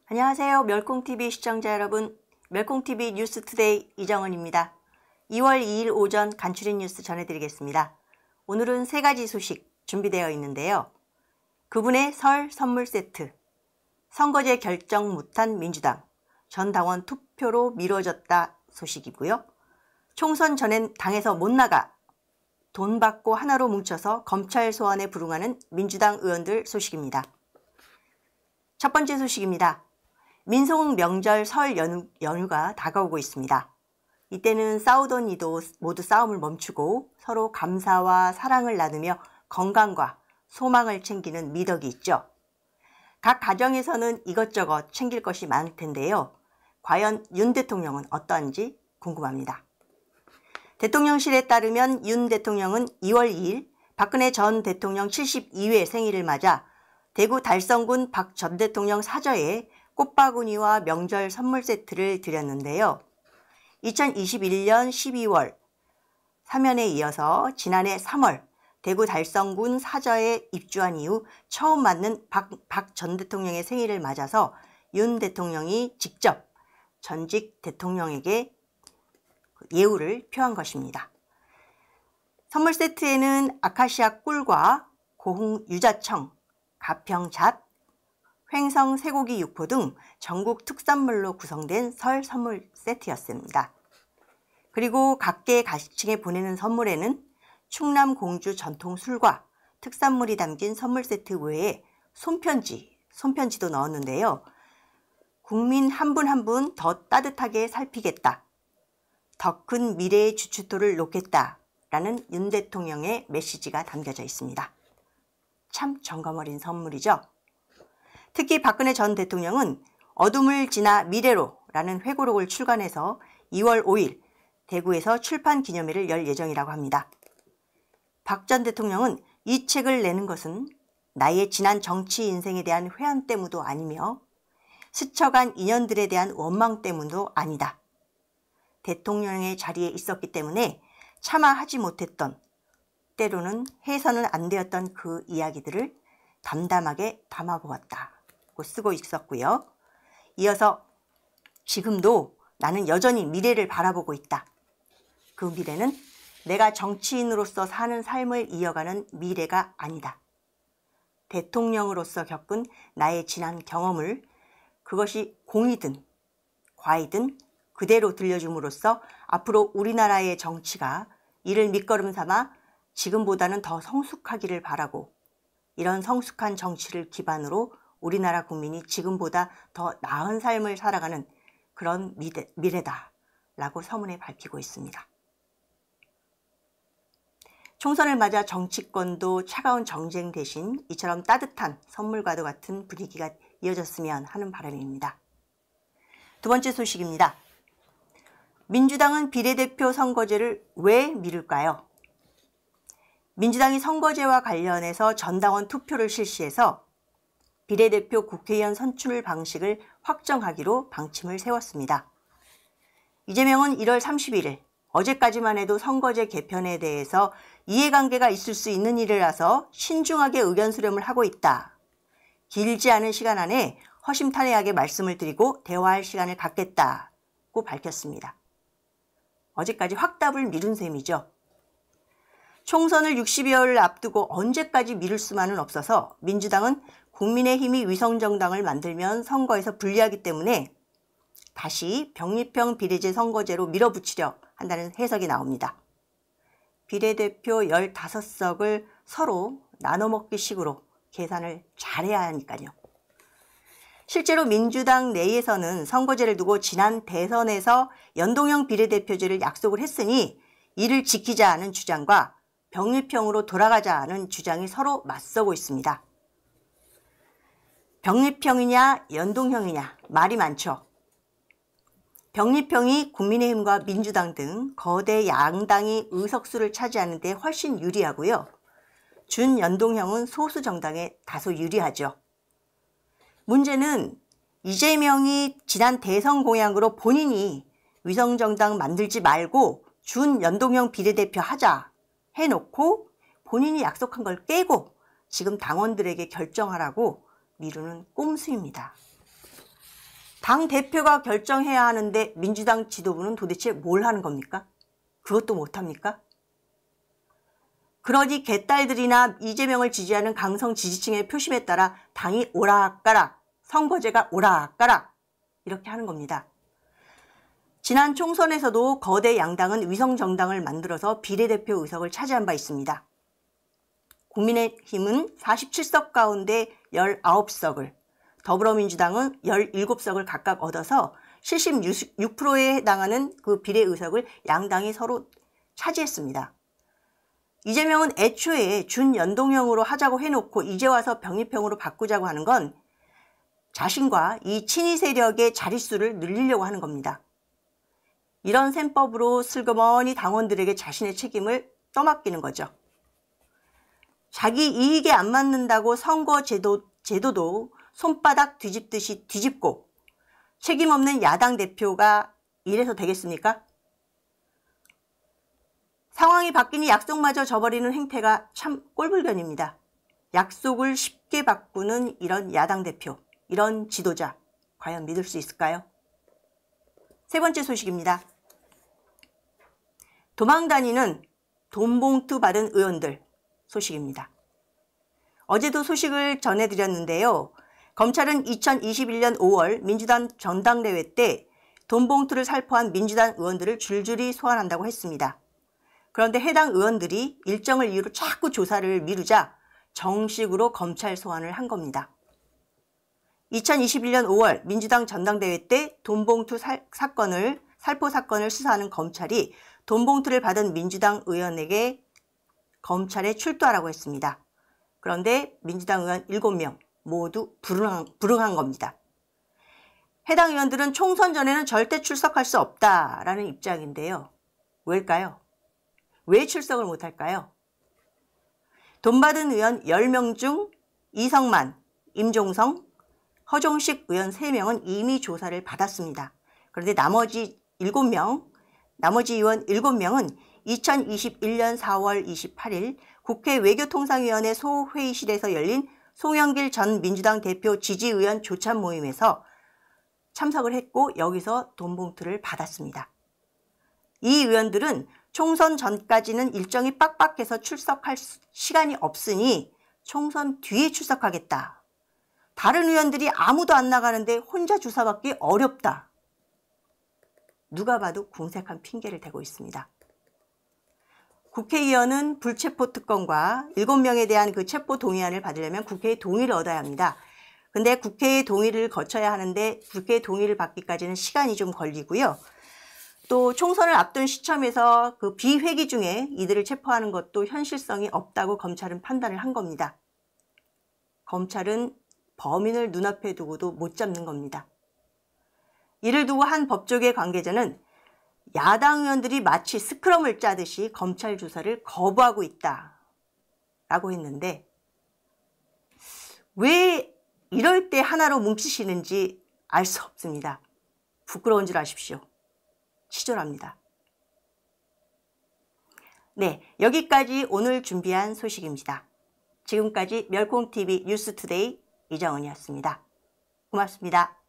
안녕하세요. 멸콩TV 시청자 여러분. 멸콩TV 뉴스투데이 이정은입니다. 2월 2일 오전 간추린 뉴스 전해드리겠습니다. 오늘은 세 가지 소식 준비되어 있는데요. 그분의 설 선물 세트, 선거제 결정 못한 민주당, 전 당원 투표로 미뤄졌다 소식이고요. 총선 전엔 당에서 못 나가 돈 받고 하나로 뭉쳐서 검찰 소환에 불응하는 민주당 의원들 소식입니다. 첫 번째 소식입니다. 민속 명절 설 연휴가 다가오고 있습니다. 이때는 싸우던 이도 모두 싸움을 멈추고 서로 감사와 사랑을 나누며 건강과 소망을 챙기는 미덕이 있죠. 각 가정에서는 이것저것 챙길 것이 많을 텐데요. 과연 윤 대통령은 어떠한지 궁금합니다. 대통령실에 따르면 윤 대통령은 2월 2일 박근혜 전 대통령 72회 생일을 맞아 대구 달성군 박 전 대통령 사저에 꽃바구니와 명절 선물 세트를 드렸는데요. 2021년 12월 사면에 이어서 지난해 3월 대구 달성군 사저에 입주한 이후 처음 맞는 박 전 대통령의 생일을 맞아서 윤 대통령이 직접 전직 대통령에게 예우를 표한 것입니다. 선물 세트에는 아카시아 꿀과 고흥 유자청, 가평잣, 횡성 쇠고기 육포 등 전국 특산물로 구성된 설 선물 세트였습니다. 그리고 각계 가식층에 보내는 선물에는 충남 공주 전통 술과 특산물이 담긴 선물 세트 외에 손편지도 넣었는데요. 국민 한 분 한 분 더 따뜻하게 살피겠다. 더 큰 미래의 주춧돌을 놓겠다라는 윤 대통령의 메시지가 담겨져 있습니다. 참 정감 어린 선물이죠. 특히 박근혜 전 대통령은 어둠을 지나 미래로 라는 회고록을 출간해서 2월 5일 대구에서 출판 기념회를 열 예정이라고 합니다. 박 전 대통령은 이 책을 내는 것은 나의 지난 정치 인생에 대한 회한 때문도 아니며 스쳐간 인연들에 대한 원망 때문도 아니다. 대통령의 자리에 있었기 때문에 차마 하지 못했던, 때로는 해서는 안 되었던 그 이야기들을 담담하게 담아보았다고 쓰고 있었고요. 이어서 지금도 나는 여전히 미래를 바라보고 있다. 그 미래는 내가 정치인으로서 사는 삶을 이어가는 미래가 아니다. 대통령으로서 겪은 나의 지난 경험을 그것이 공이든 과이든 그대로 들려줌으로써 앞으로 우리나라의 정치가 이를 밑거름 삼아 지금보다는 더 성숙하기를 바라고 이런 성숙한 정치를 기반으로 우리나라 국민이 지금보다 더 나은 삶을 살아가는 그런 미래다라고 서문에 밝히고 있습니다. 총선을 맞아 정치권도 차가운 정쟁 대신 이처럼 따뜻한 선물과도 같은 분위기가 이어졌으면 하는 바람입니다. 두 번째 소식입니다. 민주당은 비례대표 선거제를 왜 미룰까요? 민주당이 선거제와 관련해서 전당원 투표를 실시해서 비례대표 국회의원 선출 방식을 확정하기로 방침을 세웠습니다. 이재명은 1월 31일 어제까지만 해도 선거제 개편에 대해서 이해관계가 있을 수 있는 일이라서 신중하게 의견 수렴을 하고 있다. 길지 않은 시간 안에 허심탄회하게 말씀을 드리고 대화할 시간을 갖겠다고 밝혔습니다. 어제까지 확답을 미룬 셈이죠. 총선을 60여일 앞두고 언제까지 미룰 수만은 없어서 민주당은 국민의힘이 위성정당을 만들면 선거에서 불리하기 때문에 다시 병립형 비례제 선거제로 밀어붙이려 한다는 해석이 나옵니다. 비례대표 15석을 서로 나눠먹기 식으로 계산을 잘해야 하니까요. 실제로 민주당 내에서는 선거제를 두고 지난 대선에서 연동형 비례대표제를 약속을 했으니 이를 지키자는 주장과 병립형으로 돌아가자는 주장이 서로 맞서고 있습니다. 병립형이냐 연동형이냐 말이 많죠. 병립형이 국민의힘과 민주당 등 거대 양당이 의석수를 차지하는 데 훨씬 유리하고요. 준연동형은 소수 정당에 다소 유리하죠. 문제는 이재명이 지난 대선 공약으로 본인이 위성정당 만들지 말고 준연동형 비례대표 하자 해놓고 본인이 약속한 걸 깨고 지금 당원들에게 결정하라고 미루는 꼼수입니다. 당대표가 결정해야 하는데 민주당 지도부는 도대체 뭘 하는 겁니까? 그것도 못합니까? 그러니 개딸들이나 이재명을 지지하는 강성 지지층의 표심에 따라 당이 오락가락, 선거제가 오락가락 이렇게 하는 겁니다. 지난 총선에서도 거대 양당은 위성정당을 만들어서 비례대표 의석을 차지한 바 있습니다. 국민의힘은 47석 가운데 19석을, 더불어민주당은 17석을 각각 얻어서 76%에 해당하는 그 비례의석을 양당이 서로 차지했습니다. 이재명은 애초에 준연동형으로 하자고 해놓고 이제 와서 병립형으로 바꾸자고 하는 건 자신과 이 친위 세력의 자릿수를 늘리려고 하는 겁니다. 이런 셈법으로 슬그머니 당원들에게 자신의 책임을 떠맡기는 거죠. 자기 이익에 안 맞는다고 선거 제도도 손바닥 뒤집듯이 뒤집고 책임 없는 야당 대표가 이래서 되겠습니까? 상황이 바뀌니 약속마저 저버리는 행태가 참 꼴불견입니다. 약속을 쉽게 바꾸는 이런 야당 대표, 이런 지도자, 과연 믿을 수 있을까요? 세 번째 소식입니다. 도망다니는 돈봉투 받은 의원들 소식입니다. 어제도 소식을 전해드렸는데요. 검찰은 2021년 5월 민주당 전당대회 때 돈봉투를 살포한 민주당 의원들을 줄줄이 소환한다고 했습니다. 그런데 해당 의원들이 일정을 이유로 자꾸 조사를 미루자 정식으로 검찰 소환을 한 겁니다. 2021년 5월 민주당 전당대회 때 돈봉투 살포 사건을 수사하는 검찰이 돈봉투를 받은 민주당 의원에게 검찰에 출두하라고 했습니다. 그런데 민주당 의원 7명 모두 불응한 겁니다. 해당 의원들은 총선 전에는 절대 출석할 수 없다라는 입장인데요. 왜일까요? 왜 출석을 못할까요? 돈 받은 의원 10명 중 이성만, 임종성, 허종식 의원 3명은 이미 조사를 받았습니다. 그런데 나머지 의원 7명은 2021년 4월 28일 국회 외교통상위원회 소회의실에서 열린 송영길 전 민주당 대표 지지의원 조찬 모임에서 참석을 했고 여기서 돈봉투를 받았습니다. 이 의원들은 총선 전까지는 일정이 빡빡해서 출석할 시간이 없으니 총선 뒤에 출석하겠다. 다른 의원들이 아무도 안 나가는데 혼자 조사받기 어렵다. 누가 봐도 궁색한 핑계를 대고 있습니다. 국회의원은 불체포 특권과 7명에 대한 그 체포 동의안을 받으려면 국회의 동의를 얻어야 합니다. 근데 국회의 동의를 거쳐야 하는데 국회의 동의를 받기까지는 시간이 좀 걸리고요. 또 총선을 앞둔 시점에서 그 비회기 중에 이들을 체포하는 것도 현실성이 없다고 검찰은 판단을 한 겁니다. 검찰은 범인을 눈앞에 두고도 못 잡는 겁니다. 이를 두고 한 법조계 관계자는 야당 의원들이 마치 스크럼을 짜듯이 검찰 조사를 거부하고 있다라고 했는데 왜 이럴 때 하나로 뭉치시는지 알 수 없습니다. 부끄러운 줄 아십시오. 치졸합니다. 네, 여기까지 오늘 준비한 소식입니다. 지금까지 멸콩TV 뉴스투데이 이정은이었습니다. 고맙습니다.